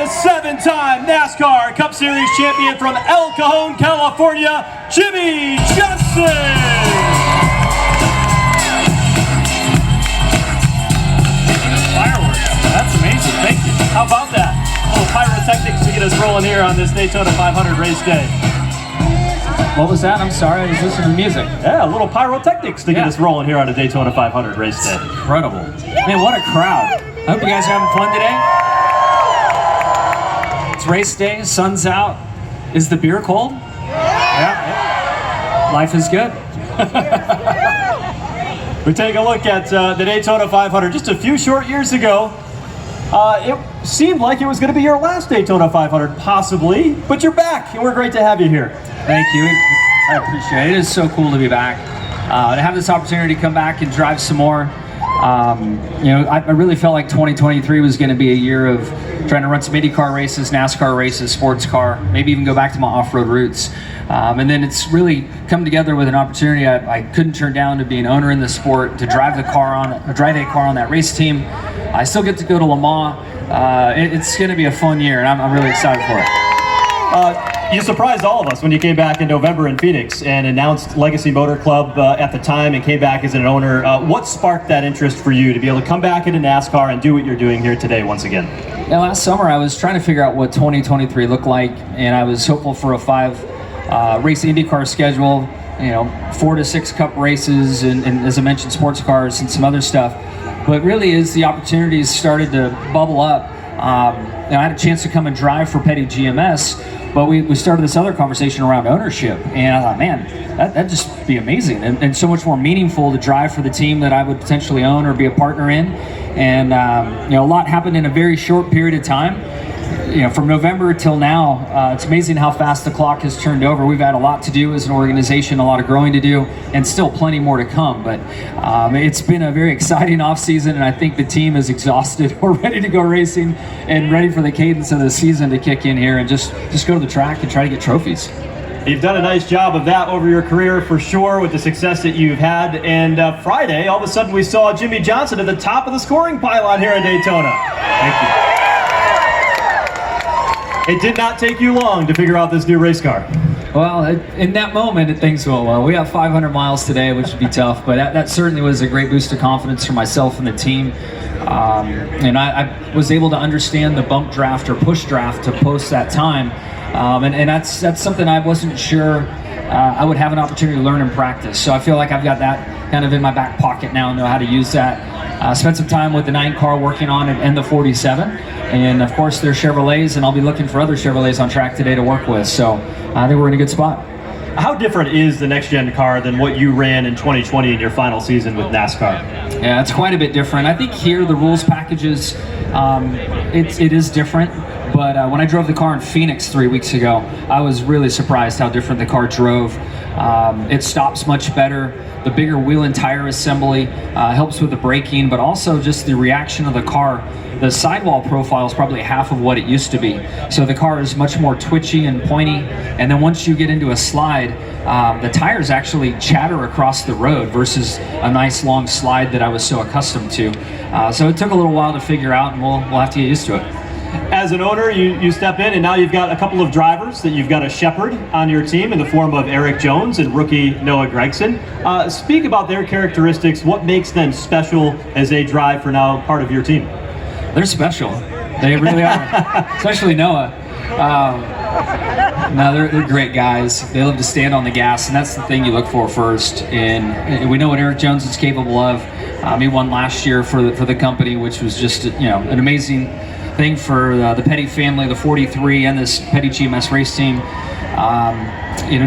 the 7-time NASCAR Cup Series champion from El Cajon, California, Jimmie Johnson. Fireworks. That's amazing. Thank you. How about that? A little pyrotechnics to get us rolling here on this Daytona 500 race day. What was that? I'm sorry, I was listening to music. Yeah, a little pyrotechnics to get us rolling here on a Daytona 500 race day. Incredible. Man, what a crowd. I hope you guys are having fun today. It's race day, sun's out. Is the beer cold? Yeah. Life is good. We take a look at the Daytona 500 just a few short years ago. It seemed like it was going to be your last Daytona 500, possibly, but you're back, and we're great to have you here. Thank you. I appreciate it. It is so cool to be back. To have this opportunity to come back and drive some more. I really felt like 2023 was going to be a year of trying to run some IndyCar races, NASCAR races, sports car, maybe even go back to my off-road roots. And then it's really come together with an opportunity I couldn't turn down, to be an owner in the sport, to drive a car on that race team. I still get to go to Le Mans. It's going to be a fun year, and I'm really excited for it. You surprised all of us when you came back in November in Phoenix and announced Legacy Motor Club at the time and came back as an owner. What sparked that interest for you to be able to come back into NASCAR and do what you're doing here today once again? Yeah, last summer I was trying to figure out what 2023 looked like, and I was hopeful for a 5-race IndyCar schedule, 4 to 6 Cup races, and as I mentioned, sports cars and some other stuff. But really, as the opportunities started to bubble up, I had a chance to come and drive for Petty GMS. But we started this other conversation around ownership, and I thought, man, that'd just be amazing and so much more meaningful to drive for the team that I would potentially own or be a partner in. And a lot happened in a very short period of time. From November till now, it's amazing how fast the clock has turned over. We've had a lot to do as an organization, a lot of growing to do, and still plenty more to come. But it's been a very exciting off season, and I think the team is exhausted. We're ready to go racing and ready for the cadence of the season to kick in here and just go to the track and try to get trophies. You've done a nice job of that over your career for sure, with the success that you've had. And Friday, all of a sudden, we saw Jimmie Johnson at the top of the scoring pylon here in Daytona. Thank you. It did not take you long to figure out this new race car. Well, in that moment, things went well. We have 500 miles today, which would be tough, but that certainly was a great boost of confidence for myself and the team. And I was able to understand the bump draft or push draft to post that time. And that's something I wasn't sure I would have an opportunity to learn and practice. So I feel like I've got that kind of in my back pocket now, know how to use that. Spent some time with the 9 car working on it and the 47. And of course they're Chevrolets, and I'll be looking for other Chevrolets on track today to work with. So I think we're in a good spot. How different is the next gen car than what you ran in 2020 in your final season with NASCAR? Yeah, it's quite a bit different. I think here the rules packages, it is different. But when I drove the car in Phoenix 3 weeks ago, I was really surprised how different the car drove. It stops much better. The bigger wheel and tire assembly helps with the braking, but also just the reaction of the car. The sidewall profile is probably half of what it used to be. So the car is much more twitchy and pointy. And then once you get into a slide, the tires actually chatter across the road versus a nice long slide that I was so accustomed to. So it took a little while to figure out, and we'll have to get used to it. As an owner, you step in, and now you've got a couple of drivers that you've got to shepherd on your team in the form of Eric Jones and rookie Noah Gragson. Speak about their characteristics. What makes them special as they drive for now part of your team? They're special. They really are, especially Noah. No, they're great guys. They love to stand on the gas, and that's the thing you look for first. And we know what Eric Jones is capable of. He won last year for the company, which was just an amazing thing for the Petty family, the 43, and this Petty GMS race team.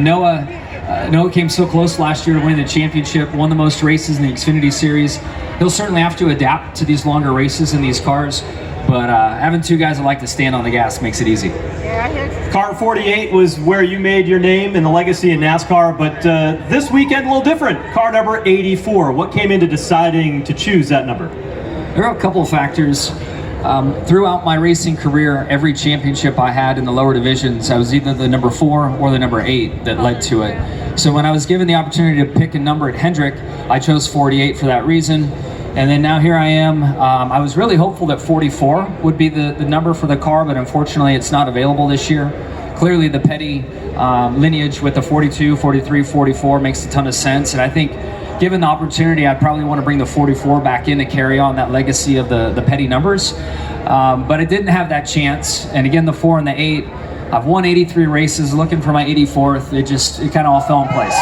Noah came so close last year to winning the championship, won the most races in the Xfinity Series. He'll certainly have to adapt to these longer races in these cars, but having 2 guys that like to stand on the gas makes it easy. Car 48 was where you made your name in the legacy in NASCAR, but this weekend a little different. Car number 84. What came into deciding to choose that number? There are a couple of factors. Throughout my racing career, every championship I had in the lower divisions, I was either the number 4 or the number 8 that led to it. So when I was given the opportunity to pick a number at Hendrick, I chose 48 for that reason. And then now here I am. I was really hopeful that 44 would be the number for the car, but unfortunately it's not available this year. Clearly the Petty lineage with the 42, 43, 44 makes a ton of sense. And I think given the opportunity, I'd probably want to bring the 44 back in to carry on that legacy of the Petty numbers. But it didn't have that chance. And again, the 4 and the 8, I've won 83 races, looking for my 84th. It kind of all fell in place.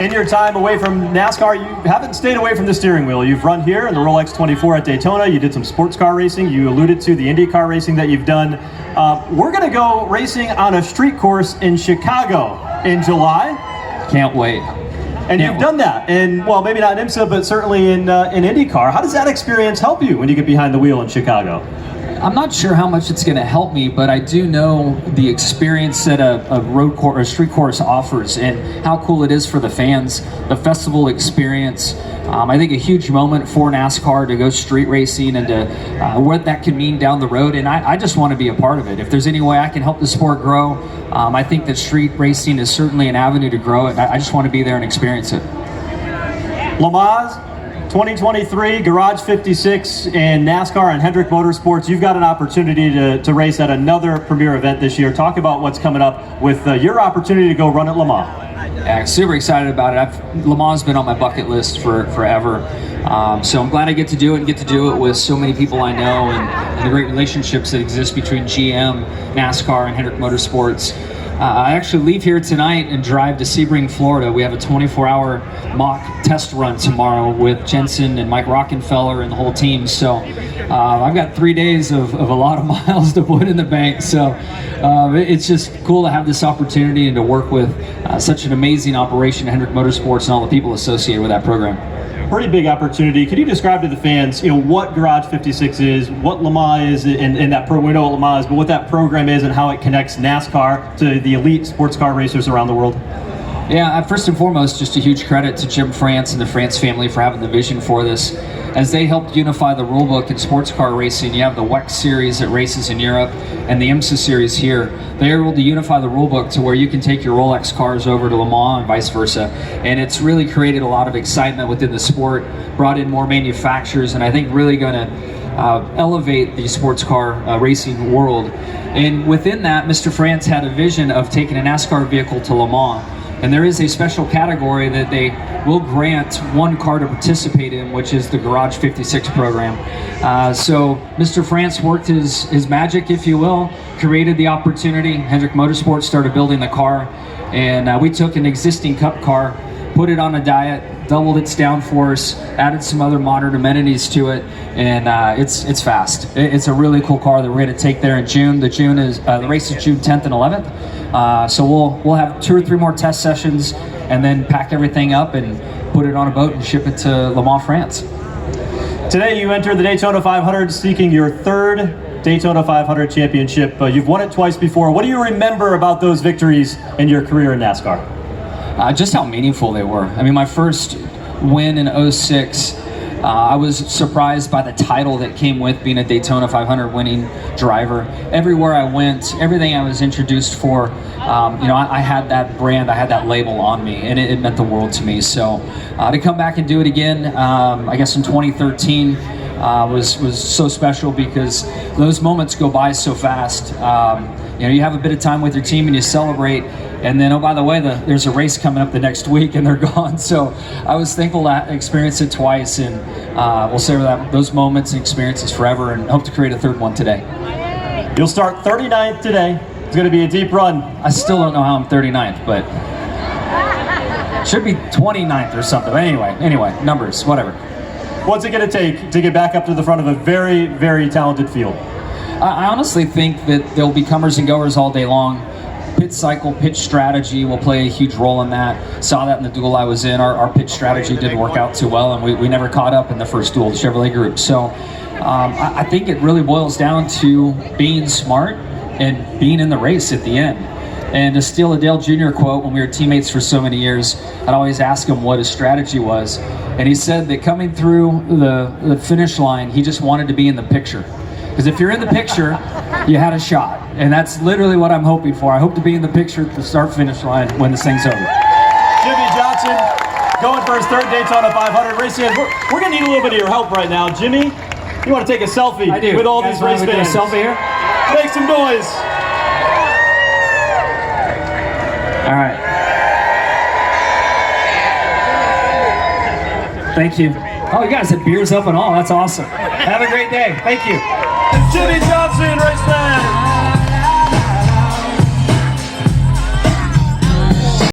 In your time away from NASCAR, you haven't stayed away from the steering wheel. You've run here in the Rolex 24 at Daytona. You did some sports car racing. You alluded to the IndyCar racing that you've done. We're going to go racing on a street course in Chicago in July. Can't wait. And you've done that, and well, maybe not in IMSA, but certainly in IndyCar. How does that experience help you when you get behind the wheel in Chicago? I'm not sure how much it's going to help me, but I do know the experience that a road course or a street course offers, and how cool it is for the fans. The festival experience. I think a huge moment for NASCAR to go street racing and to what that can mean down the road. And I just want to be a part of it. If there's any way I can help the sport grow, I think that street racing is certainly an avenue to grow it. I just want to be there and experience it. Le Mans 2023, Garage 56, and NASCAR and Hendrick Motorsports. You've got an opportunity to race at another premier event this year. Talk about what's coming up with your opportunity to go run at Le Mans. Yeah, super excited about it. Le Mans has been on my bucket list for forever. So I'm glad I get to do it and get to do it with so many people I know and the great relationships that exist between GM, NASCAR, and Hendrick Motorsports. I actually leave here tonight and drive to Sebring, Florida. We have a 24-hour mock test run tomorrow with Jensen and Mike Rockenfeller and the whole team. So I've got 3 days of a lot of miles to put in the bank. So it's just cool to have this opportunity and to work with such an amazing operation, Hendrick Motorsports, and all the people associated with that program. Pretty big opportunity. Could you describe to the fans, what Garage 56 is, what Le Mans is, and that we know what Le Mans is, but what that program is and how it connects NASCAR to the elite sports car racers around the world? Yeah, first and foremost, just a huge credit to Jim France and the France family for having the vision for this. As they helped unify the rulebook in sports car racing, you have the WEC series that races in Europe and the IMSA series here. They're able to unify the rulebook to where you can take your Rolex cars over to Le Mans and vice versa. And it's really created a lot of excitement within the sport, brought in more manufacturers, and I think really going to elevate the sports car racing world. And within that, Mr. France had a vision of taking a NASCAR vehicle to Le Mans. And there is a special category that they will grant one car to participate in, which is the Garage 56 program. So Mr. France worked his magic, if you will, created the opportunity. Hendrick Motorsports started building the car, and we took an existing Cup car, put it on a diet, doubled its downforce, added some other modern amenities to it, and it's fast. It's a really cool car that we're going to take there in June. The race is June 10th and 11th. So we'll have 2 or 3 more test sessions, and then pack everything up and put it on a boat and ship it to Le Mans, France. Today you enter the Daytona 500 seeking your 3rd Daytona 500 championship. You've won it twice before. What do you remember about those victories in your career in NASCAR? Just how meaningful they were. I mean, my first win in 06, I was surprised by the title that came with being a Daytona 500 winning driver. Everywhere I went, everything I was introduced for, I had that brand, I had that label on me, and it meant the world to me. So to come back and do it again, I guess in 2013, was so special because those moments go by so fast. You have a bit of time with your team and you celebrate, and then, oh, by the way, there's a race coming up the next week and they're gone. So I was thankful to experience it twice, and we'll savor those moments and experiences forever, and hope to create a 3rd one today. You'll start 39th today. It's going to be a deep run. I still don't know how I'm 39th, but should be 29th or something. Anyway, numbers, whatever. What's it going to take to get back up to the front of a very, very talented field? I honestly think that there'll be comers and goers all day long. Pit cycle, pitch strategy will play a huge role in that. Saw that in the duel I was in. Our pitch strategy didn't work out too well, and we never caught up in the first duel, the Chevrolet group. So I think it really boils down to being smart and being in the race at the end. And to steal a Dale Jr. quote, when we were teammates for so many years, I'd always ask him what his strategy was. And he said that coming through the finish line, he just wanted to be in the picture. Because if you're in the picture, you had a shot. And that's literally what I'm hoping for. I hope to be in the picture at the start-finish line when this thing's over. Jimmie Johnson, going for his third Daytona 500. Race fans, we're going to need a little bit of your help right now. Jimmy, you want to take a selfie I do. with all You these guys race wanna do a fans? selfie here? Make some noise. All right. Thank you. Oh, you guys had beers up and all. That's awesome. Have a great day. Thank you. Jimmy